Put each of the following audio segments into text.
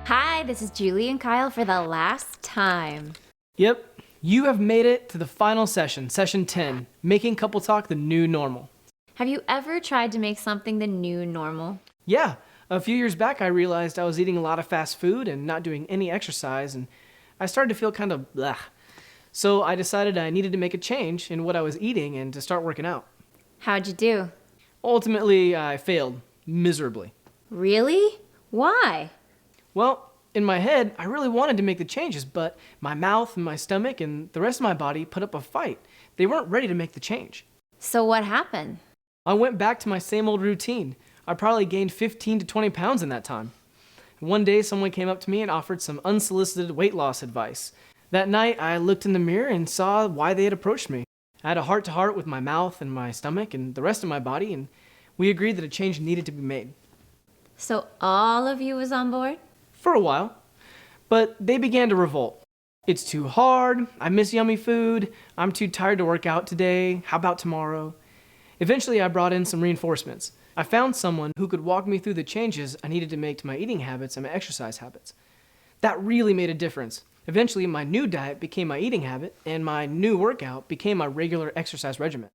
Hi, this is Julie and Kyle for the last time. Yep, you have made it to the final session, session 10, making CoupleTalk the new normal. Have you ever tried to make something the new normal? Yeah, a few years back I realized I was eating a lot of fast food and not doing any exercise, and I started to feel kind of blah. So I decided I needed to make a change in what I was eating and to start working out. How'd you do? Ultimately, I failed miserably. Really? Why? Well, in my head, I really wanted to make the changes, but my mouth and my stomach and the rest of my body put up a fight. They weren't ready to make the change. So what happened? I went back to my same old routine. I probably gained 15 to 20 pounds in that time. One day, someone came up to me and offered some unsolicited weight loss advice. That night, I looked in the mirror and saw why they had approached me. I had a heart-to-heart with my mouth and my stomach and the rest of my body, and we agreed that a change needed to be made. So all of you was on board? For a while. But they began to revolt. It's too hard, I miss yummy food, I'm too tired to work out today, how about tomorrow? Eventually I brought in some reinforcements. I found someone who could walk me through the changes I needed to make to my eating habits and my exercise habits. That really made a difference. Eventually my new diet became my eating habit, and my new workout became my regular exercise regimen.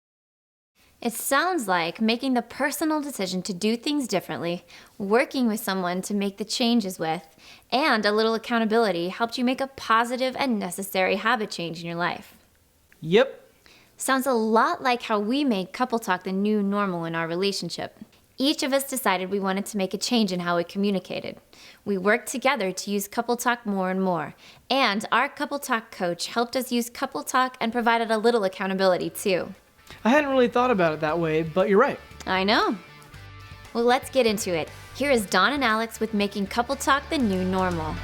It sounds like making the personal decision to do things differently, working with someone to make the changes with, and a little accountability helped you make a positive and necessary habit change in your life. Yep. Sounds a lot like how we made CoupleTalk the new normal in our relationship. Each of us decided we wanted to make a change in how we communicated. We worked together to use CoupleTalk more and more, and our CoupleTalk coach helped us use CoupleTalk and provided a little accountability too. I hadn't really thought about it that way, but you're right. I know. Well, let's get into it. Here is Dawn and Alex with making CoupleTalk the new normal.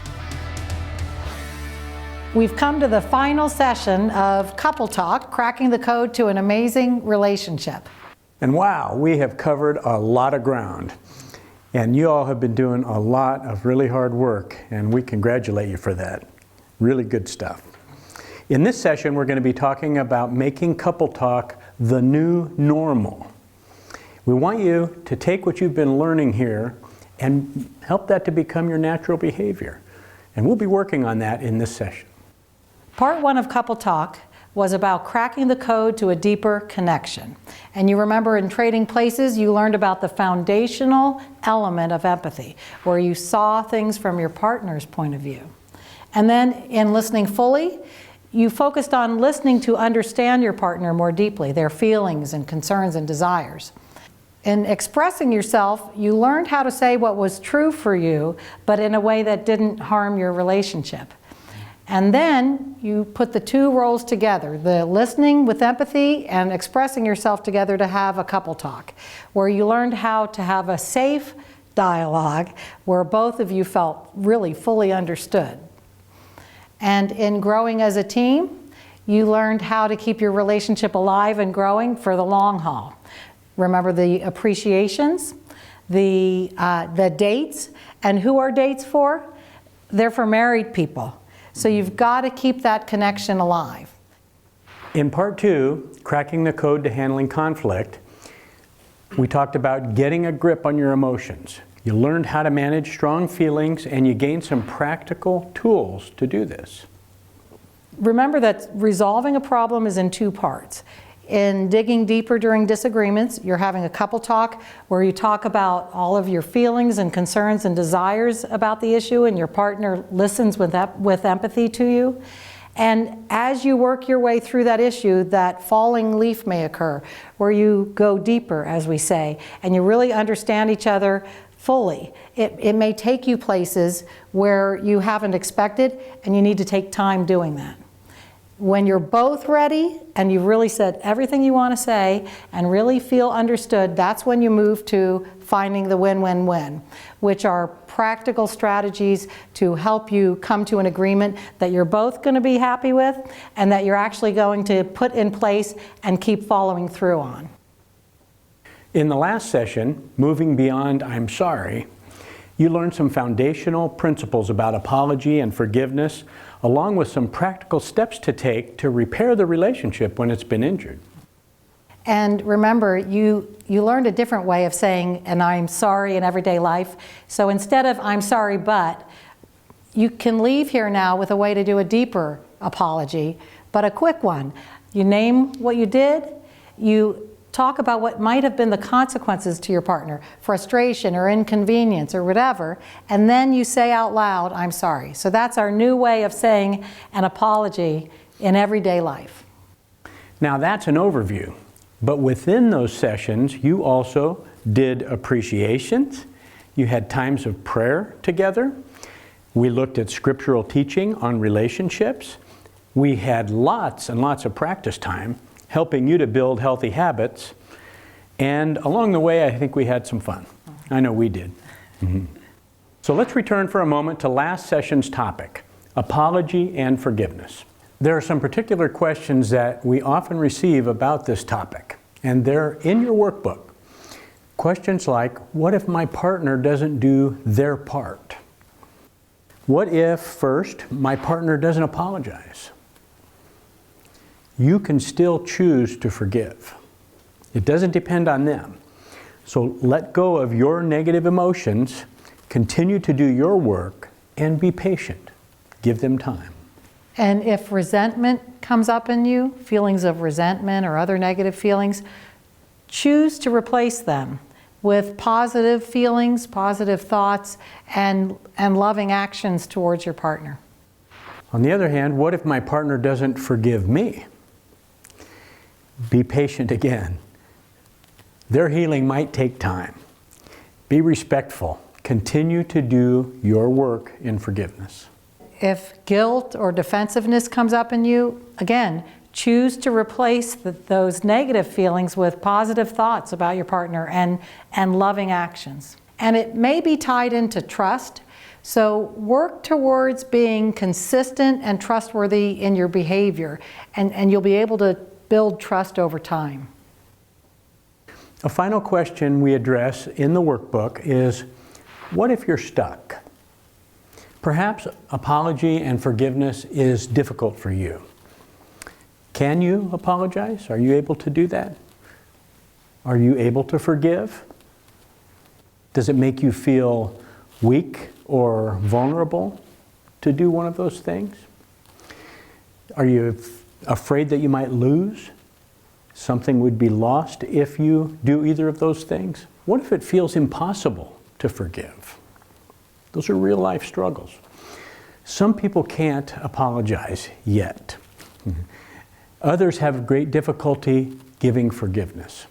We've come to the final session of CoupleTalk, cracking the code to an amazing relationship. And wow, we have covered a lot of ground. And you all have been doing a lot of really hard work, and we congratulate you for that. Really good stuff. In this session, we're going to be talking about making CoupleTalk the new normal. We want you to take what you've been learning here and help that to become your natural behavior. And we'll be working on that in this session. Part one of CoupleTalk was about cracking the code to a deeper connection. And you remember in Trading Places, you learned about the foundational element of empathy, where you saw things from your partner's point of view. And then in Listening Fully, you focused on listening to understand your partner more deeply, their feelings and concerns and desires. In Expressing Yourself, you learned how to say what was true for you, but in a way that didn't harm your relationship. And then you put the two roles together, the listening with empathy and expressing yourself together to have a CoupleTalk, where you learned how to have a safe dialogue where both of you felt really fully understood. And in Growing as a Team, you learned how to keep your relationship alive and growing for the long haul. Remember the appreciations, the dates, and who are dates for? They're for married people. So you've got to keep that connection alive. In part two, cracking the code to handling conflict, we talked about getting a grip on your emotions. You learned how to manage strong feelings, and you gained some practical tools to do this. Remember that resolving a problem is in two parts. In digging deeper during disagreements, you're having a CoupleTalk where you talk about all of your feelings and concerns and desires about the issue, and your partner listens with empathy to you. And as you work your way through that issue, that falling leaf may occur, where you go deeper, as we say, and you really understand each other fully. It may take you places where you haven't expected, and you need to take time doing that. When you're both ready and you've really said everything you want to say and really feel understood, that's when you move to finding the win-win-win, which are practical strategies to help you come to an agreement that you're both going to be happy with and that you're actually going to put in place and keep following through on. In the last session, moving beyond I'm sorry, you learned some foundational principles about apology and forgiveness, along with some practical steps to take to repair the relationship when it's been injured. And remember, you learned a different way of saying an I'm sorry in everyday life. So instead of I'm sorry but, you can leave here now with a way to do a deeper apology, but a quick one. You name what you did, you talk about what might have been the consequences to your partner, frustration or inconvenience or whatever, and then you say out loud, I'm sorry. So that's our new way of saying an apology in everyday life. Now that's an overview, but within those sessions, you also did appreciations, you had times of prayer together, we looked at scriptural teaching on relationships, we had lots and lots of practice time, helping you to build healthy habits, and along the way I think we had some fun. I know we did. So let's return for a moment to last session's topic, apology and forgiveness. There are some particular questions that we often receive about this topic, and they're in your workbook. Questions like, what if my partner doesn't do their part? What if, first, my partner doesn't apologize? You can still choose to forgive. It doesn't depend on them. So let go of your negative emotions, continue to do your work, and be patient. Give them time. And if resentment comes up in you, feelings of resentment or other negative feelings, choose to replace them with positive feelings, positive thoughts, and loving actions towards your partner. On the other hand, what if my partner doesn't forgive me? Be patient again. Their healing might take time. Be respectful. Continue to do your work in forgiveness. If guilt or defensiveness comes up in you, again, choose to replace those negative feelings with positive thoughts about your partner and loving actions. And it may be tied into trust, so work towards being consistent and trustworthy in your behavior, and you'll be able to build trust over time. A final question we address in the workbook is, what if you're stuck? Perhaps apology and forgiveness is difficult for you. Can you apologize? Are you able to do that? Are you able to forgive? Does it make you feel weak or vulnerable to do one of those things? Are you afraid that you might lose? Something would be lost if you do either of those things? What if it feels impossible to forgive? Those are real life struggles. Some people can't apologize yet. Others have great difficulty giving forgiveness.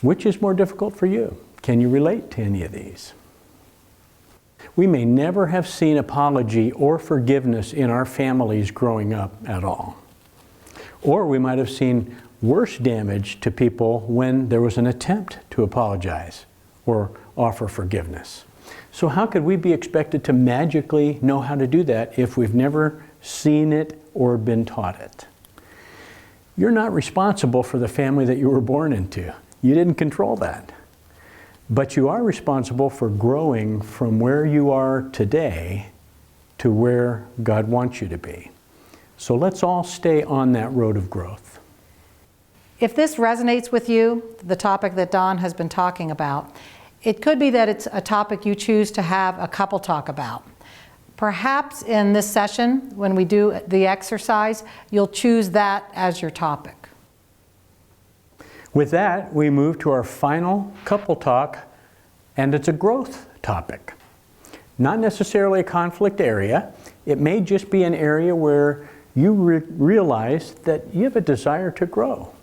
Which is more difficult for you? Can you relate to any of these? We may never have seen apology or forgiveness in our families growing up at all. Or we might have seen worse damage to people when there was an attempt to apologize or offer forgiveness. So how could we be expected to magically know how to do that if we've never seen it or been taught it? You're not responsible for the family that you were born into. You didn't control that. But you are responsible for growing from where you are today to where God wants you to be. So let's all stay on that road of growth. If this resonates with you, the topic that Don has been talking about, it could be that it's a topic you choose to have a couple talk about. Perhaps in this session, when we do the exercise, you'll choose that as your topic. With that, we move to our final couple talk, and it's a growth topic. Not necessarily a conflict area. It may just be an area where you realize that you have a desire to grow.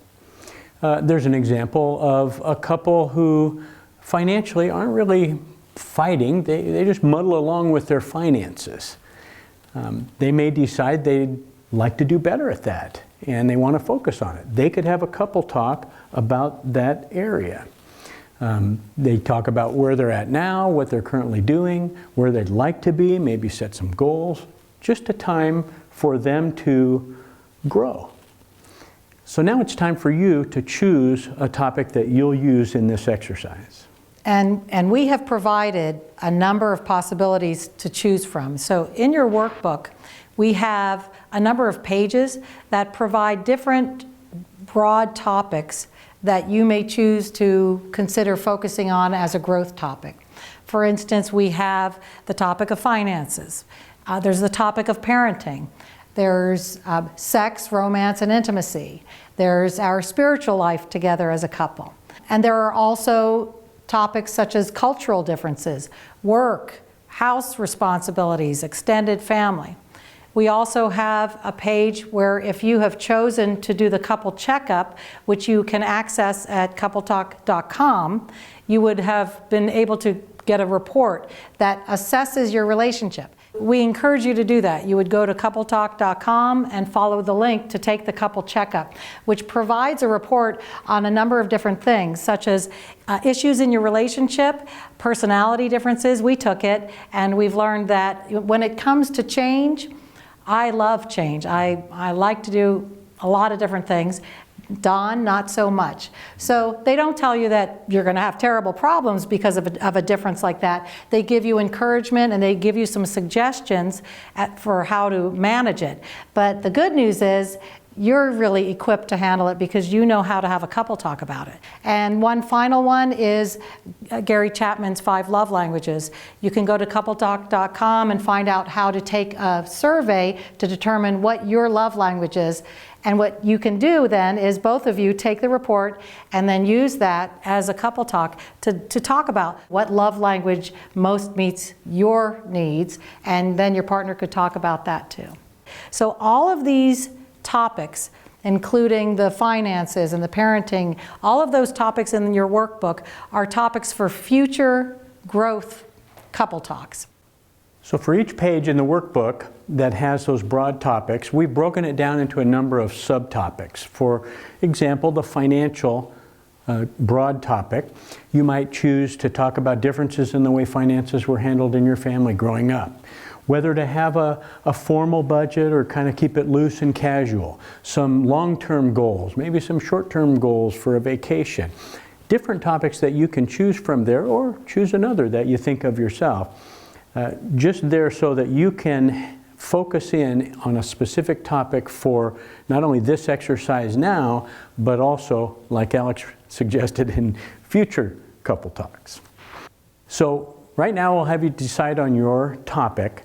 There's an example of a couple who financially aren't really fighting. They just muddle along with their finances. They may decide they like to do better at that and they want to focus on it. They could have a couple talk about that area. They talk about where they're at now, what they're currently doing, where they'd like to be, maybe set some goals. Just a time for them to grow. So now it's time for you to choose a topic that you'll use in this exercise. And we have provided a number of possibilities to choose from. So in your workbook, we have a number of pages that provide different broad topics that you may choose to consider focusing on as a growth topic. For instance, we have the topic of finances. There's the topic of parenting. There's sex, romance, and intimacy. There's our spiritual life together as a couple. And there are also topics such as cultural differences, work, house responsibilities, extended family. We also have a page where if you have chosen to do the couple checkup, which you can access at CoupleTalk.com, you would have been able to get a report that assesses your relationship. We encourage you to do that. You would go to CoupleTalk.com and follow the link to take the couple checkup, which provides a report on a number of different things, such as issues in your relationship, personality differences. We took it, and we've learned that when it comes to change, I love change. I like to do a lot of different things. Don, not so much. So they don't tell you that you're going to have terrible problems because of a difference like that. They give you encouragement and they give you some suggestions for how to manage it. But the good news is you're really equipped to handle it because you know how to have a couple talk about it. And one final one is Gary Chapman's 5 love languages. You can go to CoupleTalk.com and find out how to take a survey to determine what your love language is. And what you can do then is both of you take the report and then use that as a couple talk to talk about what love language most meets your needs, and then your partner could talk about that too. So all of these topics, including the finances and the parenting, all of those topics in your workbook are topics for future growth couple talks. So for each page in the workbook that has those broad topics, we've broken it down into a number of subtopics. For example, the financial broad topic, you might choose to talk about differences in the way finances were handled in your family growing up. Whether to have a formal budget or kind of keep it loose and casual. Some long-term goals, maybe some short-term goals for a vacation. Different topics that you can choose from there, or choose another that you think of yourself. Just there so that you can focus in on a specific topic for not only this exercise now, but also, like Alex suggested, in future couple talks. So right now we'll have you decide on your topic,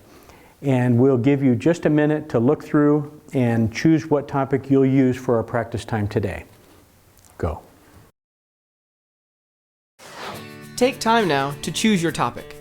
and we'll give you just a minute to look through and choose what topic you'll use for our practice time today. Go. Take time now to choose your topic.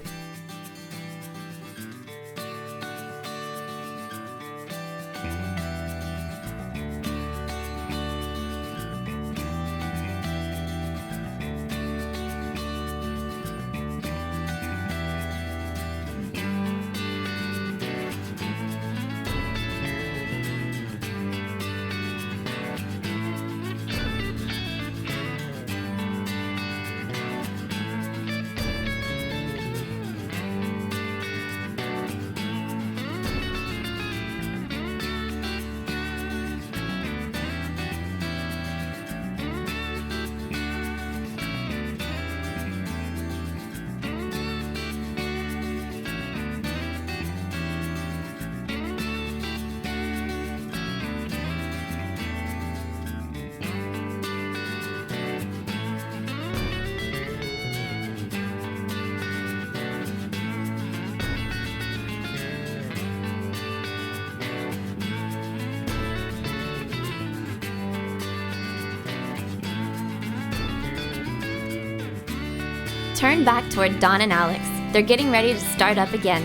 Turn back toward Don and Alex. They're getting ready to start up again.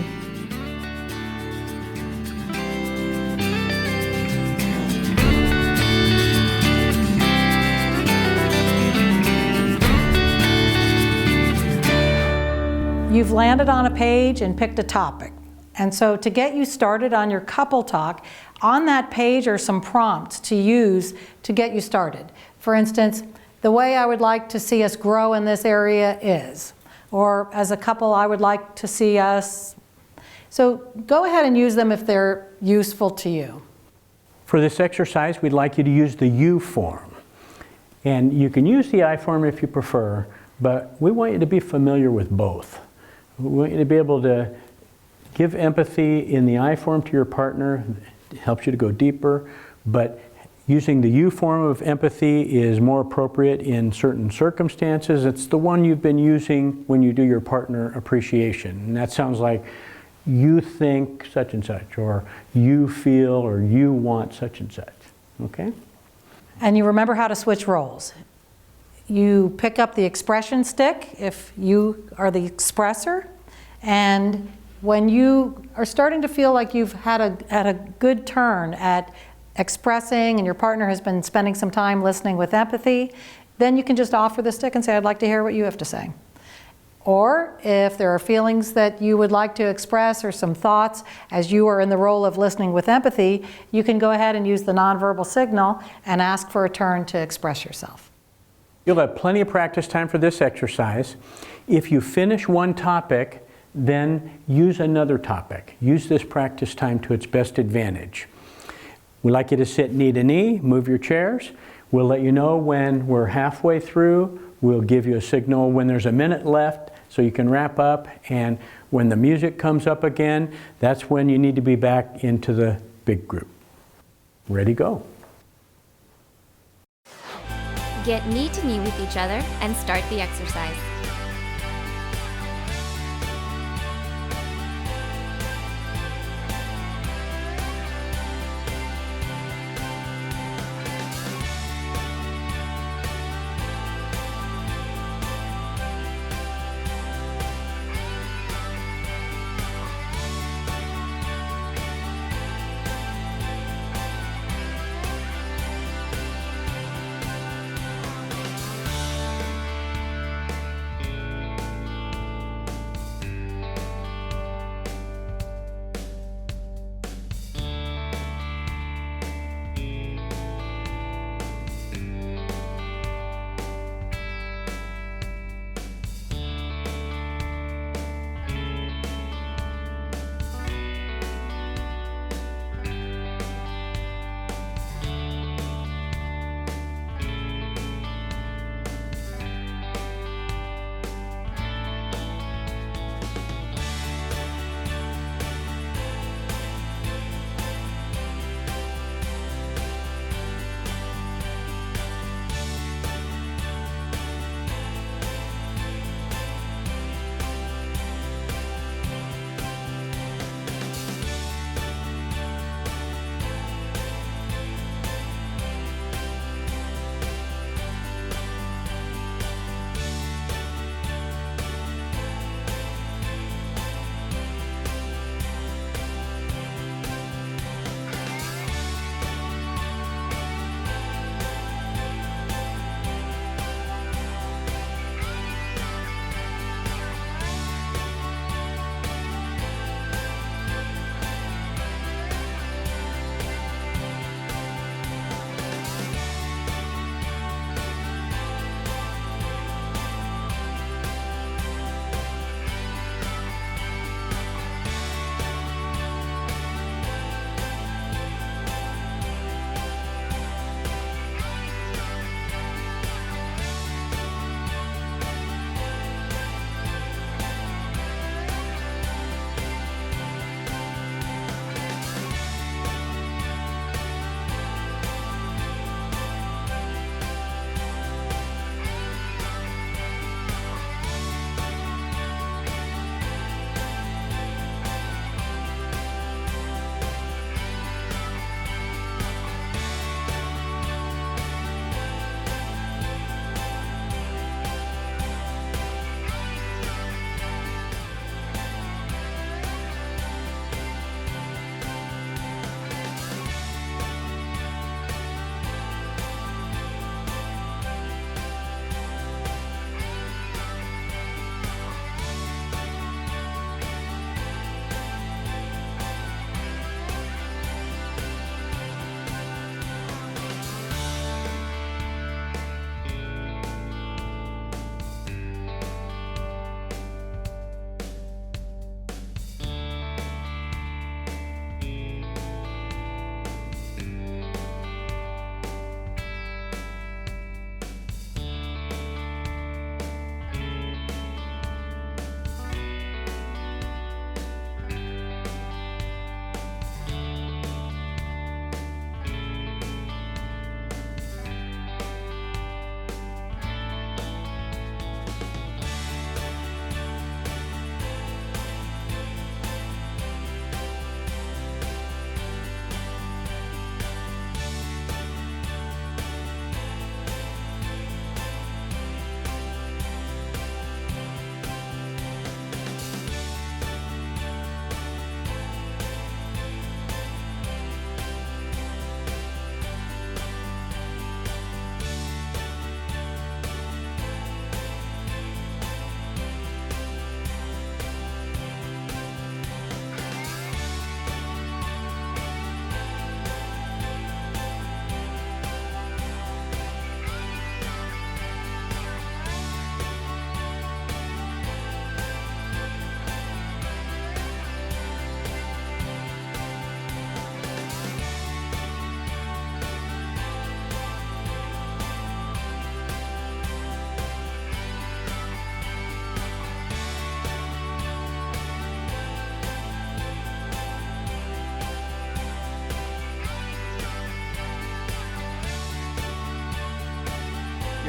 You've landed on a page and picked a topic. And so to get you started on your couple talk, on that page are some prompts to use to get you started. For instance, the way I would like to see us grow in this area is, or as a couple I would like to see us. So go ahead and use them if they're useful to you. For this exercise, we'd like you to use the you form. And you can use the I form if you prefer, but we want you to be familiar with both. We want you to be able to give empathy in the I form to your partner. It helps you to go deeper, but using the you form of empathy is more appropriate in certain circumstances. It's the one you've been using when you do your partner appreciation. And that sounds like you think such and such, or you feel, or you want such and such. Okay? And you remember how to switch roles. You pick up the expression stick if you are the expressor, and when you are starting to feel like you've had a good turn at expressing and your partner has been spending some time listening with empathy, then you can just offer the stick and say, I'd like to hear what you have to say. Or if there are feelings that you would like to express or some thoughts as you are in the role of listening with empathy, you can go ahead and use the nonverbal signal and ask for a turn to express yourself. You'll have plenty of practice time for this exercise. If you finish one topic, then use another topic. Use this practice time to its best advantage. We'd like you to sit knee to knee, move your chairs. We'll let you know when we're halfway through. We'll give you a signal when there's a minute left so you can wrap up. And when the music comes up again, that's when you need to be back into the big group. Ready, go. Get knee to knee with each other and start the exercise.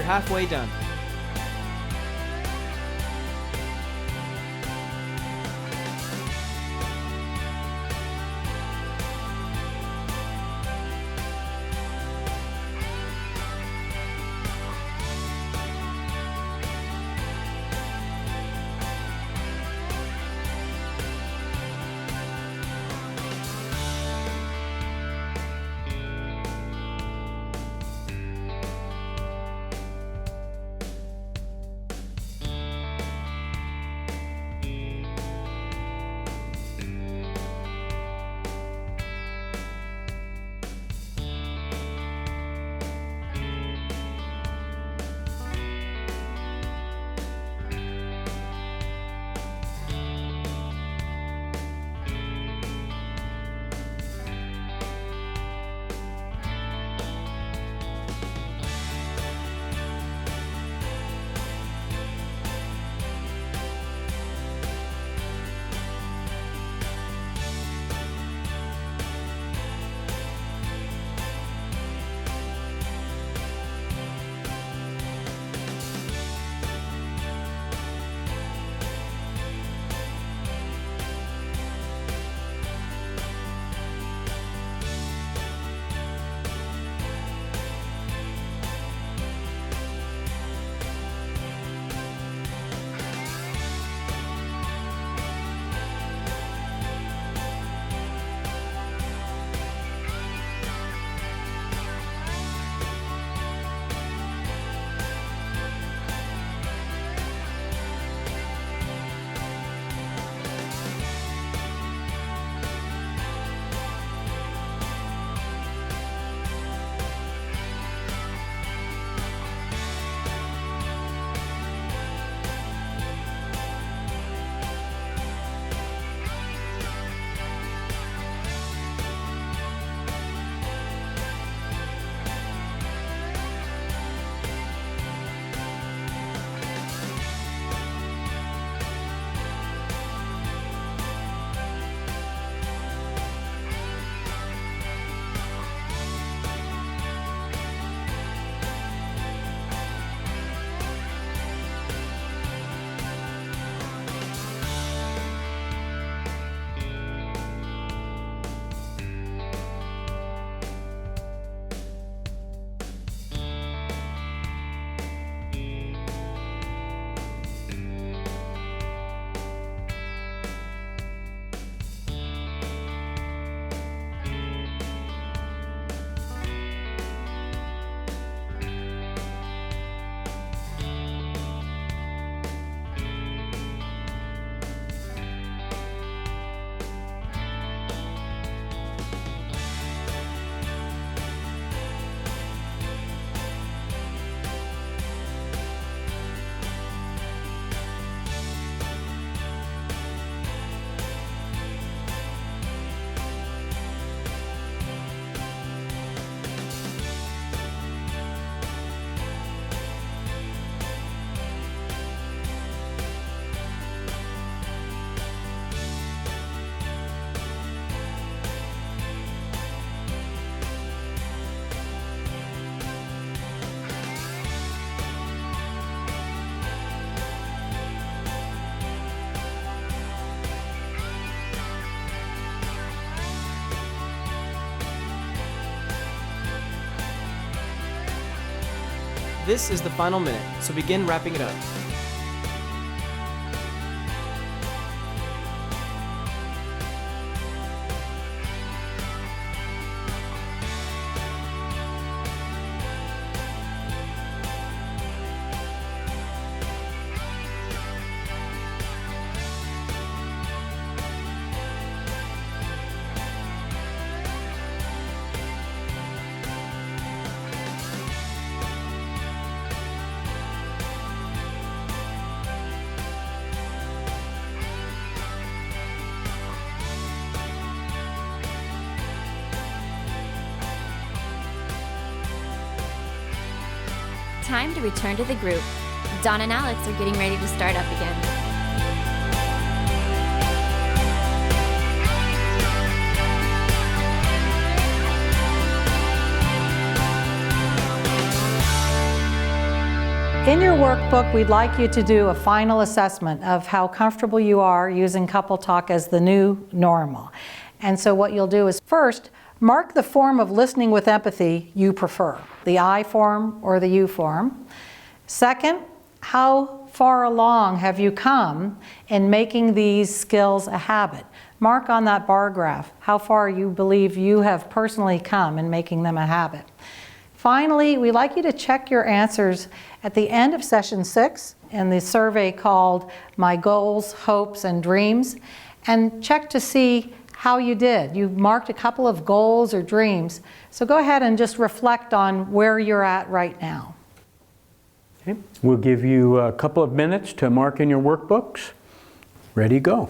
You're halfway done. This is the final minute, so begin wrapping it up. Time to return to the group. Dawn and Alex are getting ready to start up again. In your workbook, we'd like you to do a final assessment of how comfortable you are using CoupleTalk as the new normal. And so what you'll do is first, mark the form of listening with empathy you prefer, the I form or the you form. Second, how far along have you come in making these skills a habit? Mark on that bar graph how far you believe you have personally come in making them a habit. Finally, we'd like you to check your answers at the end of session 6 in the survey called My Goals, Hopes, and Dreams, and check to see how you did. You marked a couple of goals or dreams, so go ahead and just reflect on where you're at right now. Okay. We'll give you a couple of minutes to mark in your workbooks. Ready, go.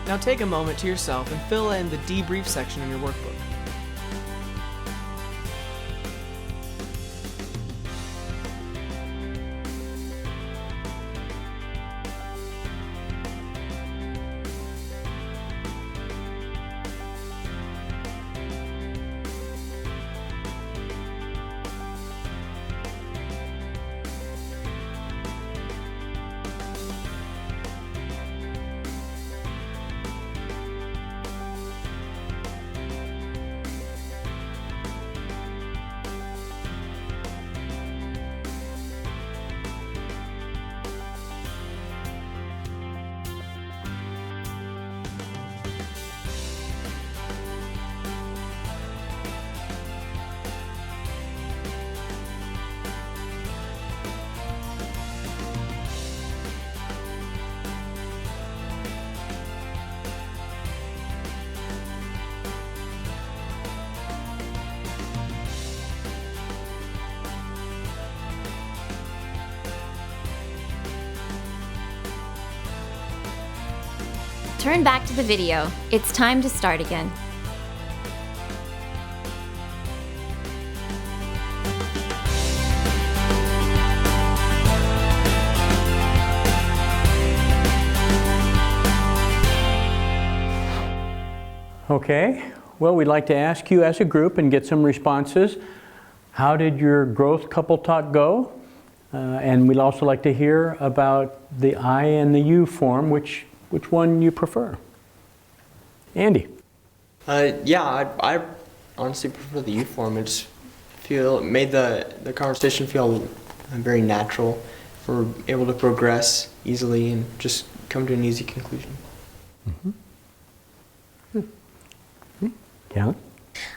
Now take a moment to yourself and fill in the debrief section in your workbook. Turn back to the video. It's time to start again. Okay, well, we'd like to ask you as a group and get some responses. How did your growth couple talk go? And we'd also like to hear about the I and the you form, which one you prefer. Andy? Yeah, I honestly prefer the you form. It just made the conversation feel very natural. We're able to progress easily and just come to an easy conclusion. Mm-hmm. Callie?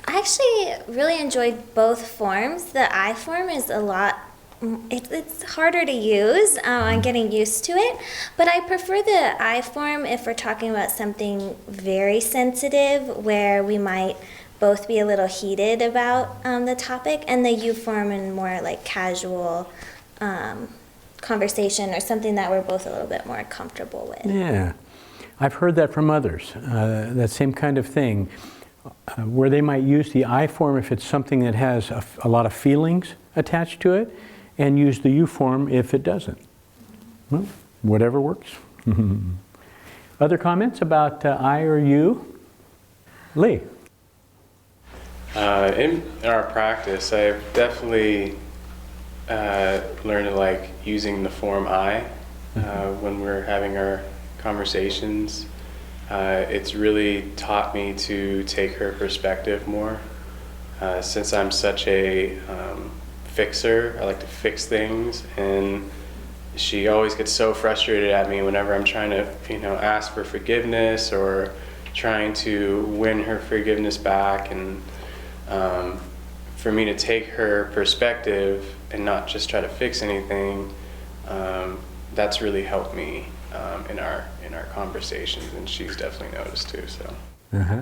I actually really enjoyed both forms. The I form is a lot, it's harder to use. I'm getting used to it, but I prefer the I form if we're talking about something very sensitive where we might both be a little heated about the topic, and the you form in more like casual conversation or something that we're both a little bit more comfortable with. Yeah, I've heard that from others, that same kind of thing, where they might use the I form if it's something that has a lot of feelings attached to it, and use the you form if it doesn't. Well, whatever works. Other comments about I or you? Lee? In our practice, I've definitely learned to like using the form I when we're having our conversations. It's really taught me to take her perspective more. Since I'm such a fixer, I like to fix things, and she always gets so frustrated at me whenever I'm trying to, ask for forgiveness or trying to win her forgiveness back. And for me to take her perspective and not just try to fix anything, that's really helped me in our conversations, and she's definitely noticed too. So. Uh-huh.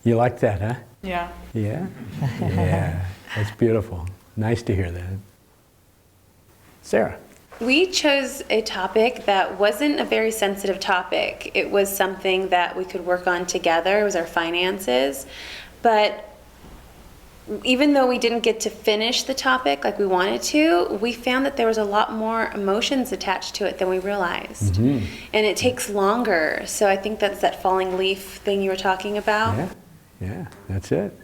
You like that, huh? Yeah. Yeah? Yeah, that's beautiful. Nice to hear that. Sarah? We chose a topic that wasn't a very sensitive topic. It was something that we could work on together. It was our finances. But even though we didn't get to finish the topic like we wanted to, we found that there was a lot more emotions attached to it than we realized. Mm-hmm. And it takes longer. So I think that's that falling leaf thing you were talking about. Yeah, that's it.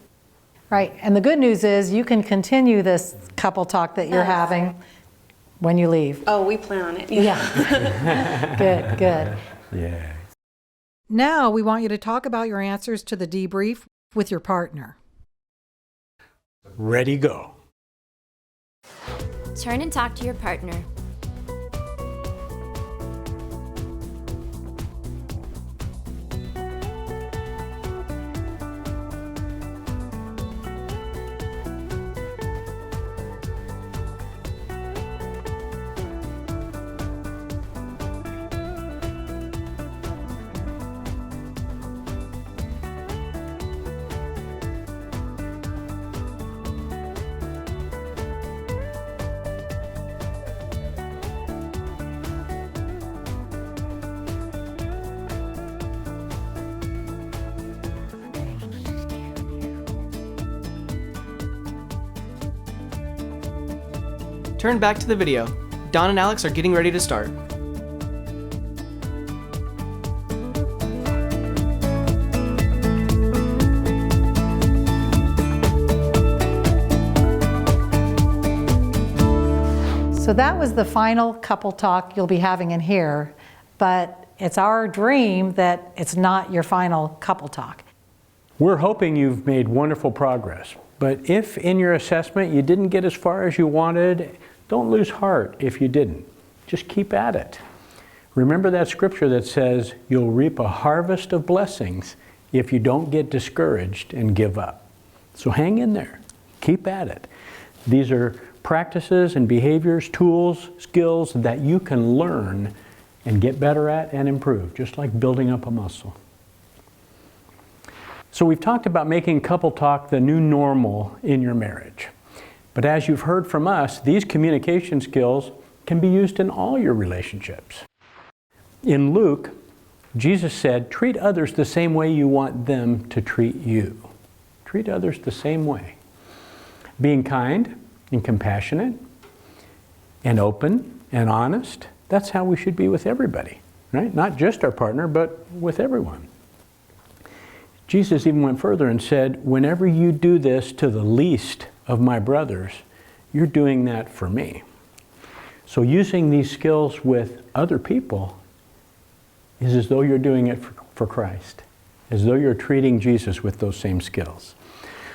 Right, and the good news is you can continue this couple talk that you're having when you leave. Oh, we plan on it. Yeah. Good, good. Yeah. Now we want you to talk about your answers to the debrief with your partner. Ready, go. Turn and talk to your partner. Turn back to the video. Don and Alex are getting ready to start. So that was the final couple talk you'll be having in here, but it's our dream that it's not your final couple talk. We're hoping you've made wonderful progress, but if in your assessment you didn't get as far as you wanted, don't lose heart if you didn't. Just keep at it. Remember that scripture that says you'll reap a harvest of blessings if you don't get discouraged and give up. So hang in there. Keep at it. These are practices and behaviors, tools, skills that you can learn and get better at and improve, just like building up a muscle. So we've talked about making couple talk the new normal in your marriage. But as you've heard from us, these communication skills can be used in all your relationships. In Luke, Jesus said, treat others the same way you want them to treat you. Treat others the same way. Being kind and compassionate and open and honest, that's how we should be with everybody, right? Not just our partner, but with everyone. Jesus even went further and said, whenever you do this to the least of my brothers, you're doing that for me. So using these skills with other people is as though you're doing it for Christ, as though you're treating Jesus with those same skills.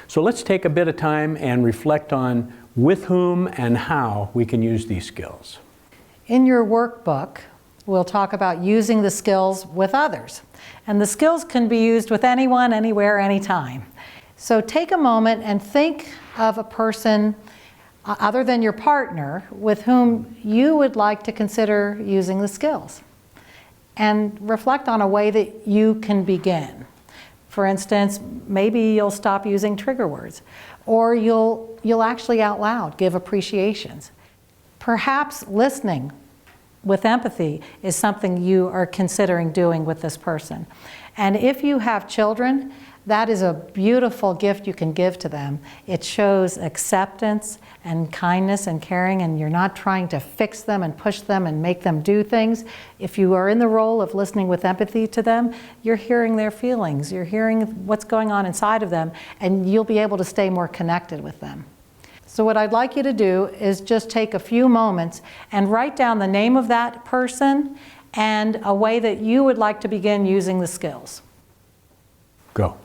So let's take a bit of time and reflect on with whom and how we can use these skills. In your workbook, we'll talk about using the skills with others. And the skills can be used with anyone, anywhere, anytime. So take a moment and think of a person other than your partner with whom you would like to consider using the skills. And reflect on a way that you can begin. For instance, maybe you'll stop using trigger words, or you'll actually out loud give appreciations. Perhaps listening with empathy is something you are considering doing with this person. And if you have children, that is a beautiful gift you can give to them. It shows acceptance and kindness and caring, and you're not trying to fix them and push them and make them do things. If you are in the role of listening with empathy to them, you're hearing their feelings, you're hearing what's going on inside of them, and you'll be able to stay more connected with them. So what I'd like you to do is just take a few moments and write down the name of that person and a way that you would like to begin using the skills. Go.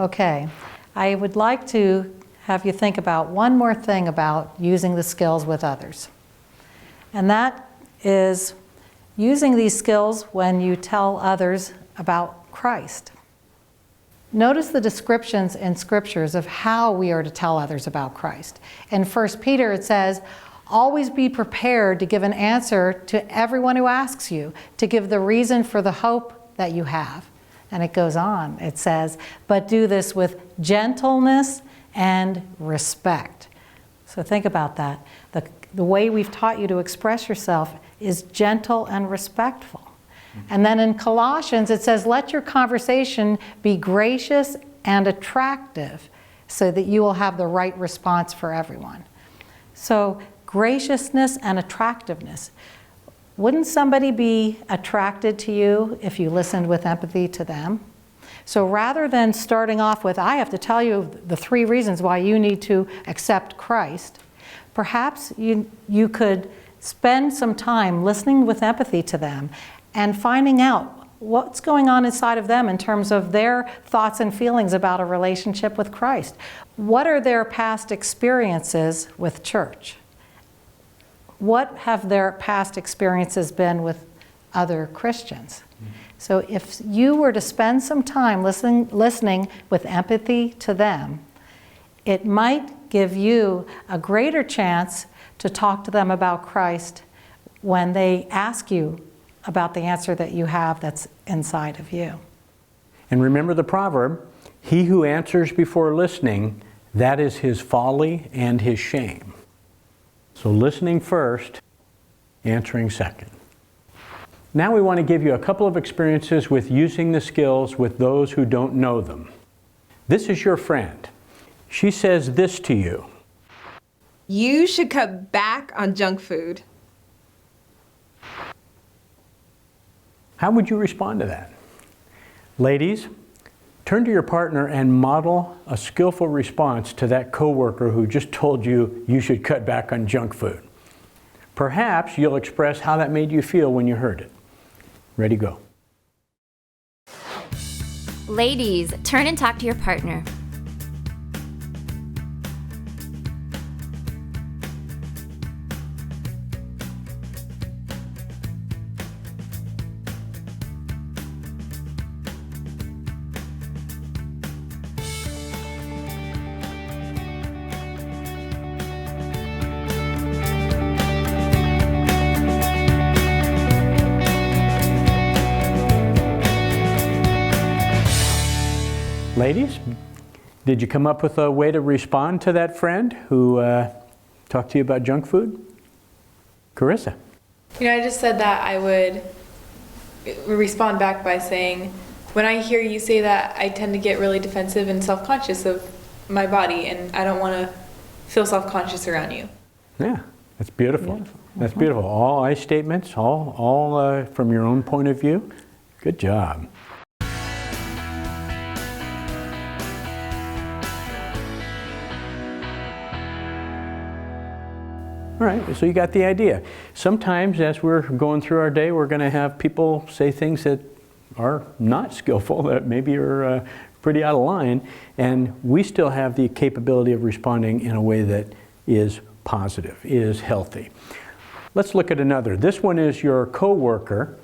Okay, I would like to have you think about one more thing about using the skills with others. And that is using these skills when you tell others about Christ. Notice the descriptions in scriptures of how we are to tell others about Christ. In 1 Peter it says, always be prepared to give an answer to everyone who asks you, to give the reason for the hope that you have. And it goes on, it says, but do this with gentleness and respect. So think about that. The way we've taught you to express yourself is gentle and respectful. And then in Colossians it says, let your conversation be gracious and attractive so that you will have the right response for everyone. So graciousness and attractiveness. Wouldn't somebody be attracted to you if you listened with empathy to them? So rather than starting off with, I have to tell you the 3 reasons why you need to accept Christ, perhaps you could spend some time listening with empathy to them and finding out what's going on inside of them in terms of their thoughts and feelings about a relationship with Christ. What are their past experiences with church? What have their past experiences been with other Christians? So if you were to spend some time listening with empathy to them, it might give you a greater chance to talk to them about Christ when they ask you about the answer that you have that's inside of you. And remember the proverb, he who answers before listening, that is his folly and his shame. So listening first, answering second. Now we want to give you a couple of experiences with using the skills with those who don't know them. This is your friend. She says this to you. You should cut back on junk food. How would you respond to that? Ladies, turn to your partner and model a skillful response to that coworker who just told you you should cut back on junk food. Perhaps you'll express how that made you feel when you heard it. Ready, go. Ladies, turn and talk to your partner. Ladies, did you come up with a way to respond to that friend who talked to you about junk food? Carissa. I just said that I would respond back by saying, when I hear you say that, I tend to get really defensive and self-conscious of my body, and I don't want to feel self-conscious around you. Yeah, that's beautiful. That's beautiful. All I statements, all from your own point of view. Good job. All right, so you got the idea. Sometimes as we're going through our day, we're going to have people say things that are not skillful, that maybe are pretty out of line, and we still have the capability of responding in a way that is positive, is healthy. Let's look at another. This one is your coworker.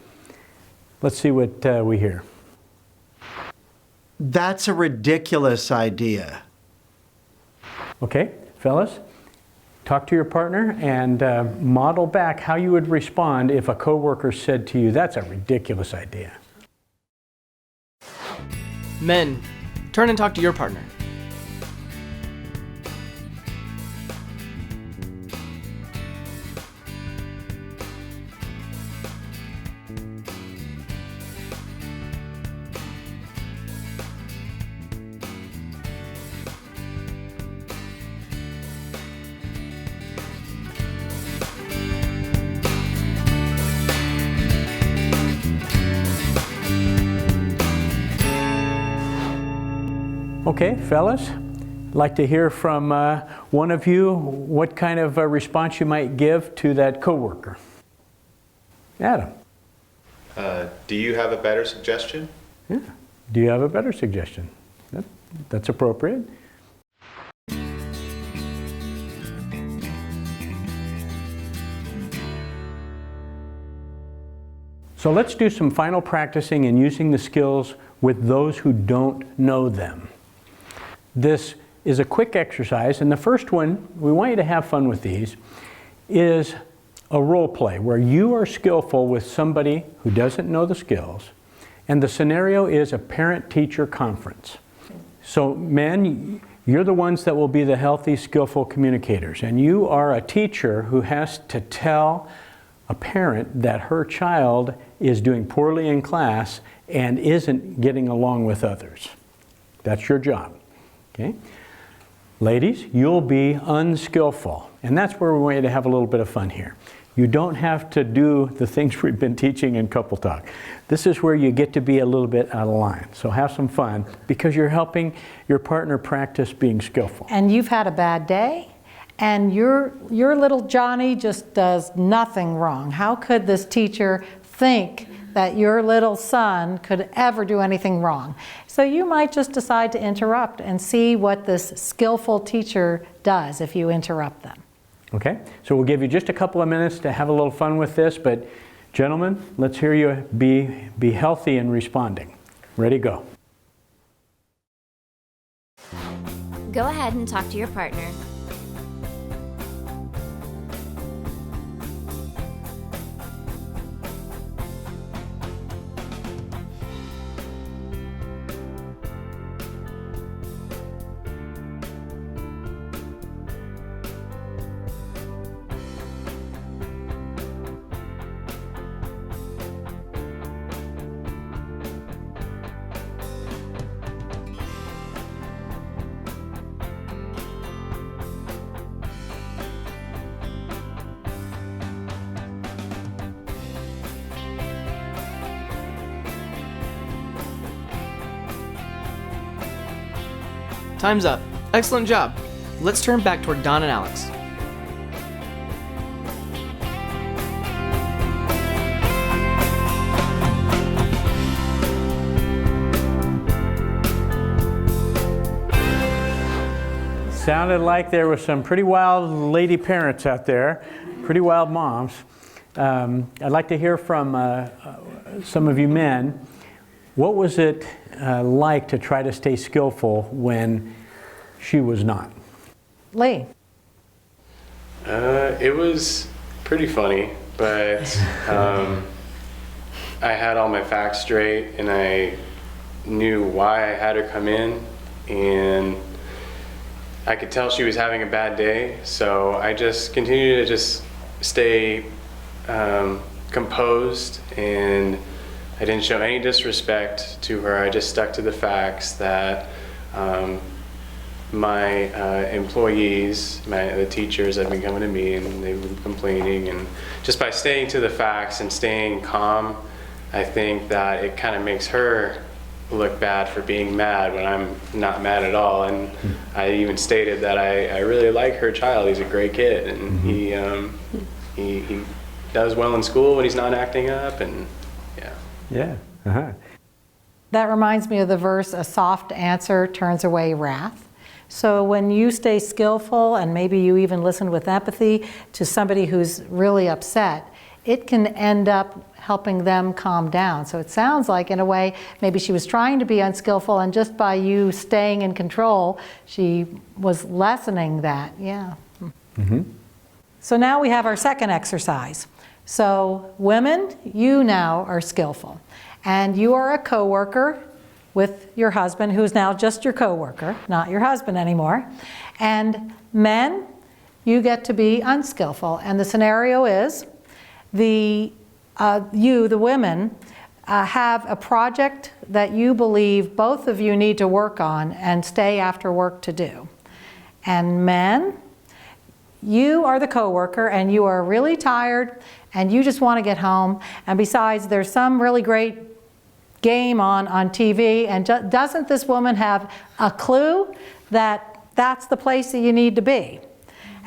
Let's see what we hear. That's a ridiculous idea. Okay, fellas? Talk to your partner and model back how you would respond if a coworker said to you, that's a ridiculous idea. Men, turn and talk to your partner. Okay, fellas, I'd like to hear from one of you what kind of a response you might give to that coworker. Adam. Do you have a better suggestion? Yeah. Do you have a better suggestion? That's appropriate. So let's do some final practicing and using the skills with those who don't know them. This is a quick exercise, and the first one, we want you to have fun with these, is a role play where you are skillful with somebody who doesn't know the skills, and the scenario is a parent-teacher conference. So men, you're the ones that will be the healthy, skillful communicators, and you are a teacher who has to tell a parent that her child is doing poorly in class and isn't getting along with others. That's your job. Okay? Ladies, you'll be unskillful, and that's where we want you to have a little bit of fun here. You don't have to do the things we've been teaching in Couple Talk. This is where you get to be a little bit out of line. So have some fun because you're helping your partner practice being skillful. And you've had a bad day, and your little Johnny just does nothing wrong. How could this teacher think that your little son could ever do anything wrong? So you might just decide to interrupt and see what this skillful teacher does if you interrupt them. Okay, so we'll give you just a couple of minutes to have a little fun with this, but gentlemen, let's hear you be healthy in responding. Ready, go. Go ahead and talk to your partner. Time's up. Excellent job. Let's turn back toward Don and Alex. Sounded like there were some pretty wild lady parents out there, pretty wild moms. I'd like to hear from some of you men. What was it like to try to stay skillful when she was not? Lee. It was pretty funny, but I had all my facts straight and I knew why I had her come in, and I could tell she was having a bad day, so I just continued to just stay composed, and I didn't show any disrespect to her. I just stuck to the facts that my employees, the teachers had been coming to me and they were complaining, and just by staying to the facts and staying calm, I think that it kind of makes her look bad for being mad when I'm not mad at all. And I even stated that I really like her child. He's a great kid, and he does well in school, but he's not acting up, and yeah. Uh-huh. That reminds me of the verse, a soft answer turns away wrath. So when you stay skillful and maybe you even listen with empathy to somebody who's really upset, it can end up helping them calm down. So it sounds like, in a way, maybe she was trying to be unskillful, and just by you staying in control, she was lessening that. Yeah. Mm-hmm. So now we have our second exercise. So women, you now are skillful, and you are a coworker with your husband, who's now just your coworker, not your husband anymore. And men, you get to be unskillful, and the scenario is the women, have a project that you believe both of you need to work on and stay after work to do. And men, you are the coworker and you are really tired and you just want to get home. And besides, there's some really great game on TV, and doesn't this woman have a clue that that's the place that you need to be?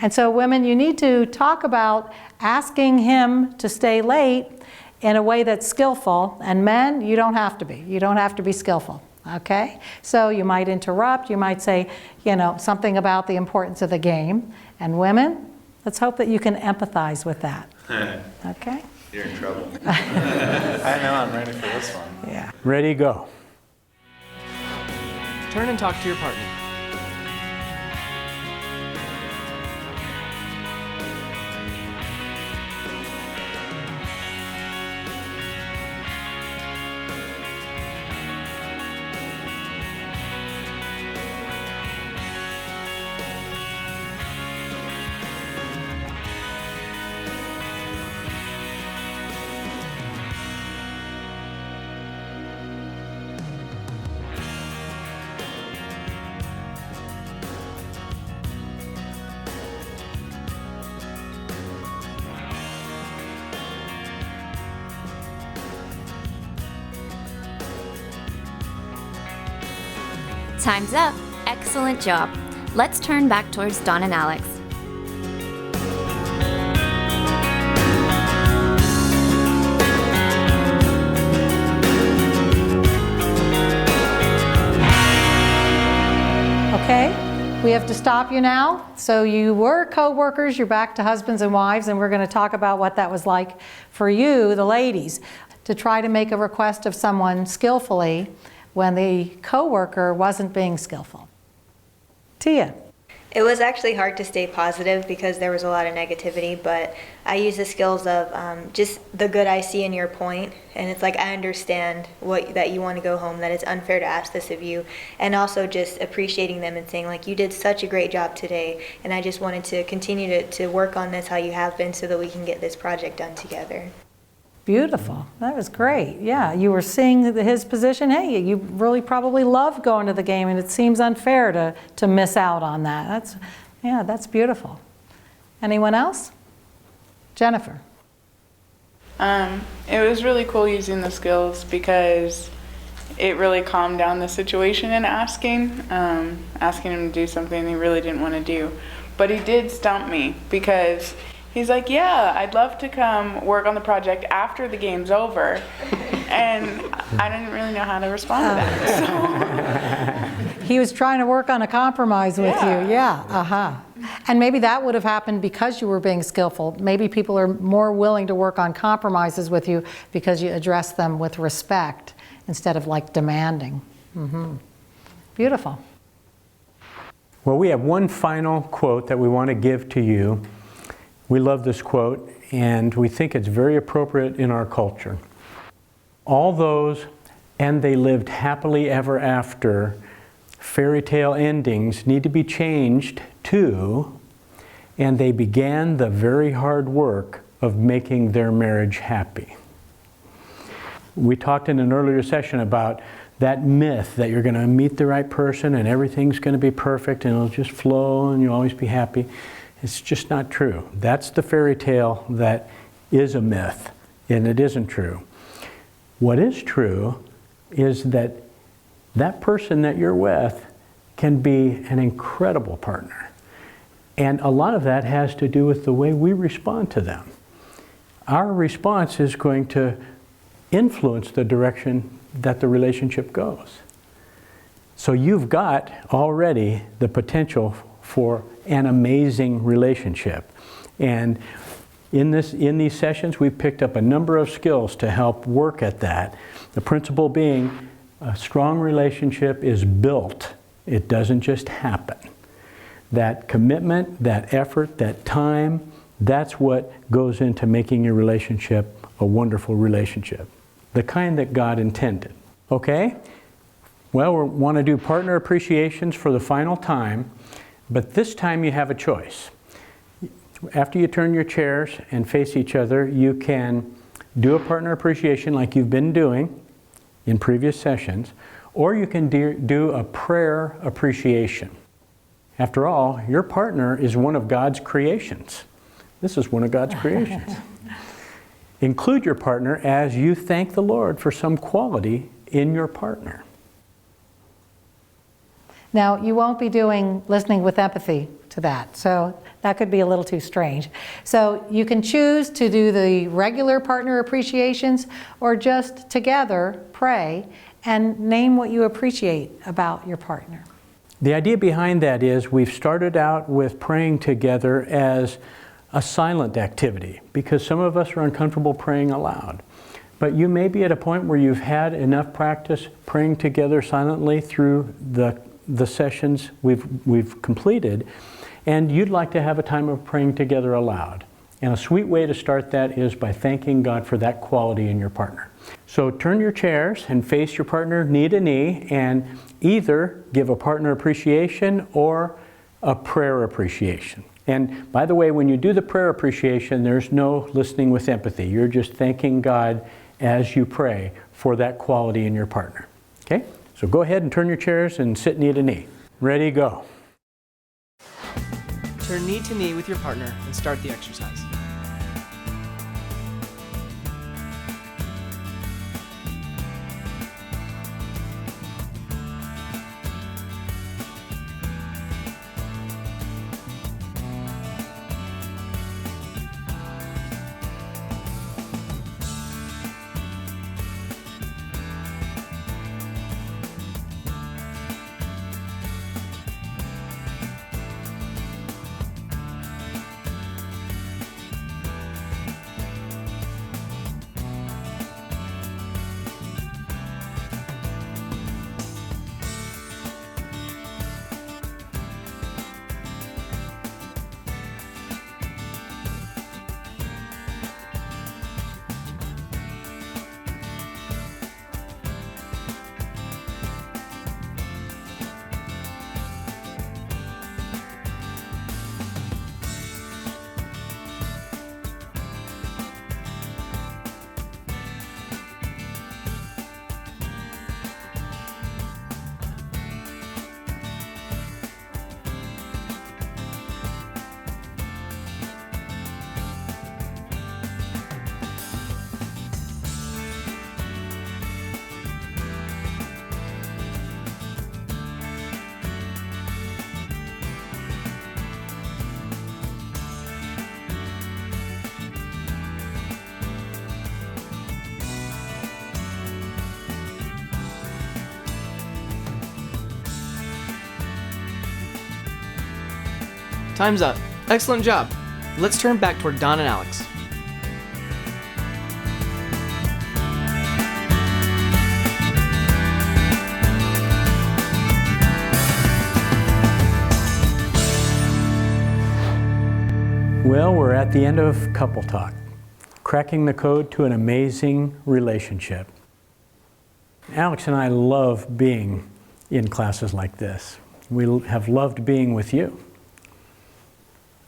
And so women, you need to talk about asking him to stay late in a way that's skillful, and men, you don't have to be. You don't have to be skillful. Okay? So you might interrupt, you might say, something about the importance of the game. And women, let's hope that you can empathize with that. Okay? You're in trouble. I know, I'm ready for this one. Yeah. Ready, go. Turn and talk to your partner. Time's up. Excellent job. Let's turn back towards Dawn and Alex. Okay, we have to stop you now. So you were co-workers, you're back to husbands and wives, and we're going to talk about what that was like for you, the ladies, to try to make a request of someone skillfully when the co-worker wasn't being skillful. Tia. It was actually hard to stay positive because there was a lot of negativity, but I use the skills of just the good I see in your point, and it's like I understand that you want to go home, that it's unfair to ask this of you, and also just appreciating them and saying like, you did such a great job today, and I just wanted to continue to work on this how you have been so that we can get this project done together. Beautiful. That was great. Yeah, you were seeing his position. Hey, you really probably love going to the game, and it seems unfair to miss out on that. That's beautiful. Anyone else? Jennifer. It was really cool using the skills because it really calmed down the situation and asking him to do something he really didn't want to do. But he did stump me because he's like, yeah, I'd love to come work on the project after the game's over. And I didn't really know how to respond to that. So. He was trying to work on a compromise with you. Yeah, And maybe that would have happened because you were being skillful. Maybe people are more willing to work on compromises with you because you address them with respect instead of like demanding. Beautiful. Well, we have one final quote that we want to give to you. We love this quote, and we think it's very appropriate in our culture. All those, and they lived happily ever after, fairy tale endings need to be changed to, and they began the very hard work of making their marriage happy. We talked in an earlier session about that myth that you're going to meet the right person and everything's going to be perfect and it'll just flow and you'll always be happy. It's just not true. That's the fairy tale that is a myth, and it isn't true. What is true is that that person that you're with can be an incredible partner. And a lot of that has to do with the way we respond to them. Our response is going to influence the direction that the relationship goes. So you've got already the potential for an amazing relationship. And in these sessions, we've picked up a number of skills to help work at that. The principle being, a strong relationship is built. It doesn't just happen. That commitment, that effort, that time, that's what goes into making your relationship a wonderful relationship. The kind that God intended. Okay? Well, we want to do partner appreciations for the final time. But this time you have a choice. After you turn your chairs and face each other, you can do a partner appreciation like you've been doing in previous sessions, or you can do a prayer appreciation. After all, your partner is one of God's creations. This is one of God's creations. Include your partner as you thank the Lord for some quality in your partner. Now, you won't be doing listening with empathy to that, so that could be a little too strange. So you can choose to do the regular partner appreciations or just together pray and name what you appreciate about your partner. The idea behind that is we've started out with praying together as a silent activity because some of us are uncomfortable praying aloud. But you may be at a point where you've had enough practice praying together silently through the sessions we've completed, and you'd like to have a time of praying together aloud. And a sweet way to start that is by thanking God for that quality in your partner. So turn your chairs and face your partner knee to knee and either give a partner appreciation or a prayer appreciation. And by the way, when you do the prayer appreciation, there's no listening with empathy. You're just thanking God as you pray for that quality in your partner. Okay? So go ahead and turn your chairs and sit knee to knee. Ready, go. Turn knee to knee with your partner and start the exercise. Time's up. Excellent job. Let's turn back toward Don and Alex. Well, we're at the end of Couple Talk, cracking the code to an amazing relationship. Alex and I love being in classes like this. We have loved being with you.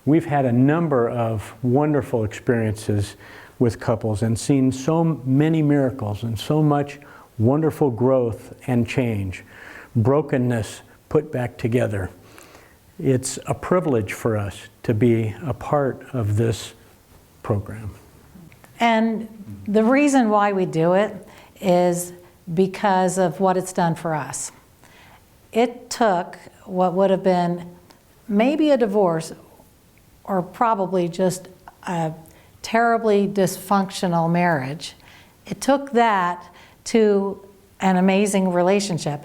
We've had a number of wonderful experiences with couples and seen so many miracles and so much wonderful growth and change, brokenness put back together. It's a privilege for us to be a part of this program. And the reason why we do it is because of what it's done for us. It took what would have been maybe a divorce or probably just a terribly dysfunctional marriage. It took that to an amazing relationship.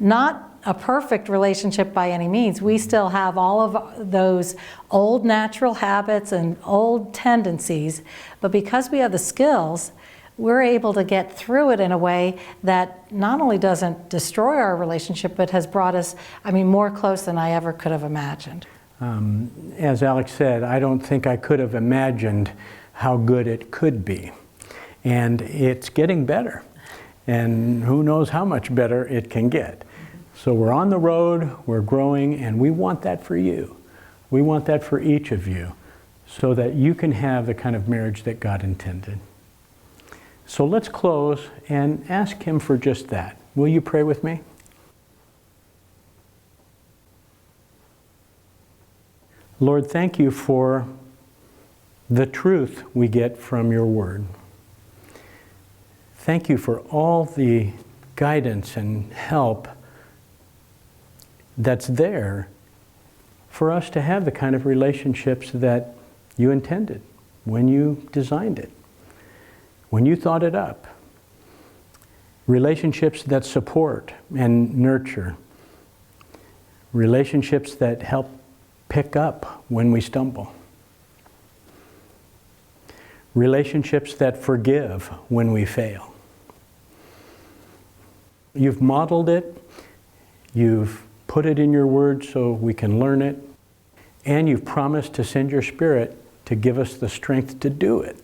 Not a perfect relationship by any means. We still have all of those old natural habits and old tendencies, but because we have the skills, we're able to get through it in a way that not only doesn't destroy our relationship, but has brought us, more close than I ever could have imagined. As Alex said, I don't think I could have imagined how good it could be. And it's getting better. And who knows how much better it can get. So we're on the road, we're growing, and we want that for you. We want that for each of you so that you can have the kind of marriage that God intended. So let's close and ask Him for just that. Will you pray with me? Lord, thank you for the truth we get from your word. Thank you for all the guidance and help that's there for us to have the kind of relationships that you intended when you designed it, when you thought it up. Relationships that support and nurture. Relationships that help pick up when we stumble. Relationships that forgive when we fail. You've modeled it, you've put it in your words so we can learn it, and you've promised to send your Spirit to give us the strength to do it.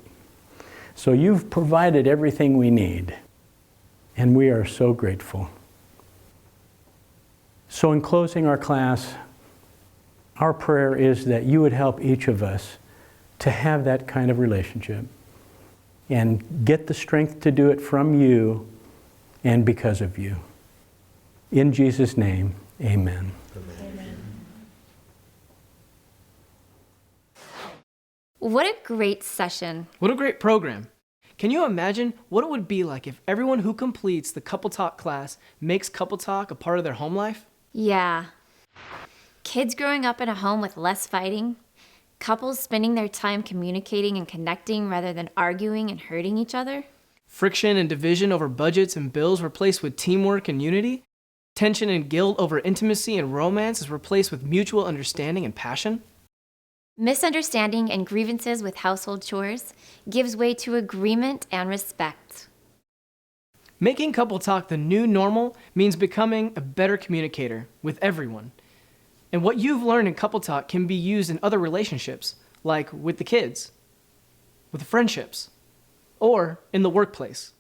So you've provided everything we need, and we are so grateful. So in closing our class, our prayer is that you would help each of us to have that kind of relationship and get the strength to do it from you and because of you. In Jesus' name, amen. What a great session. What a great program. Can you imagine what it would be like if everyone who completes the Couple Talk class makes Couple Talk a part of their home life? Yeah. Kids growing up in a home with less fighting, couples spending their time communicating and connecting rather than arguing and hurting each other. Friction and division over budgets and bills replaced with teamwork and unity. Tension and guilt over intimacy and romance is replaced with mutual understanding and passion. Misunderstanding and grievances with household chores gives way to agreement and respect. Making Couple Talk the new normal means becoming a better communicator with everyone. And what you've learned in Couple Talk can be used in other relationships, like with the kids, with the friendships, or in the workplace.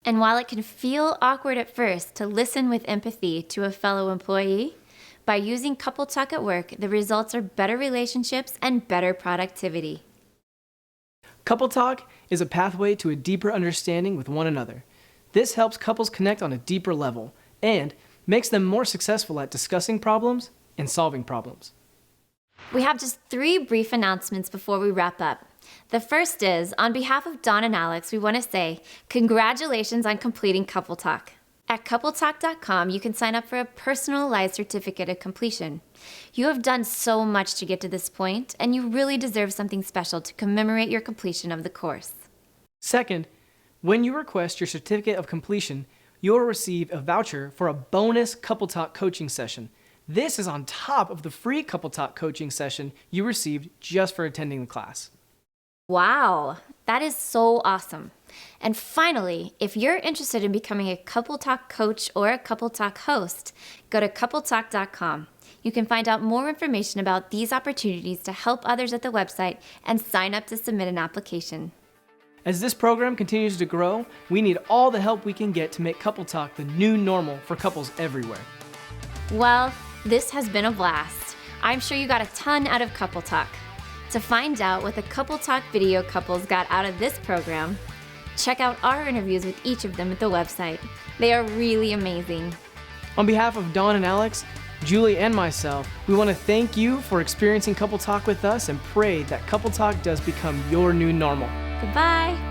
And while it can feel awkward at first to listen with empathy to a fellow employee, by using Couple Talk at work, the results are better relationships and better productivity. Couple Talk is a pathway to a deeper understanding with one another. This helps couples connect on a deeper level and makes them more successful at discussing problems and solving problems. We have just 3 brief announcements before we wrap up. The first is, on behalf of Dawn and Alex, we want to say congratulations on completing Couple Talk. At CoupleTalk.com, you can sign up for a personalized certificate of completion. You have done so much to get to this point, and you really deserve something special to commemorate your completion of the course. Second, when you request your certificate of completion, you will receive a voucher for a bonus Couple Talk coaching session. This is on top of the free Couple Talk coaching session you received just for attending the class. Wow, that is so awesome. And finally, if you're interested in becoming a Couple Talk coach or a Couple Talk host, go to CoupleTalk.com. You can find out more information about these opportunities to help others at the website and sign up to submit an application. As this program continues to grow, we need all the help we can get to make Couple Talk the new normal for couples everywhere. Well, this has been a blast. I'm sure you got a ton out of Couple Talk. To find out what the Couple Talk video couples got out of this program, check out our interviews with each of them at the website. They are really amazing. On behalf of Dawn and Alex, Julie and myself, we want to thank you for experiencing Couple Talk with us and pray that Couple Talk does become your new normal. Goodbye.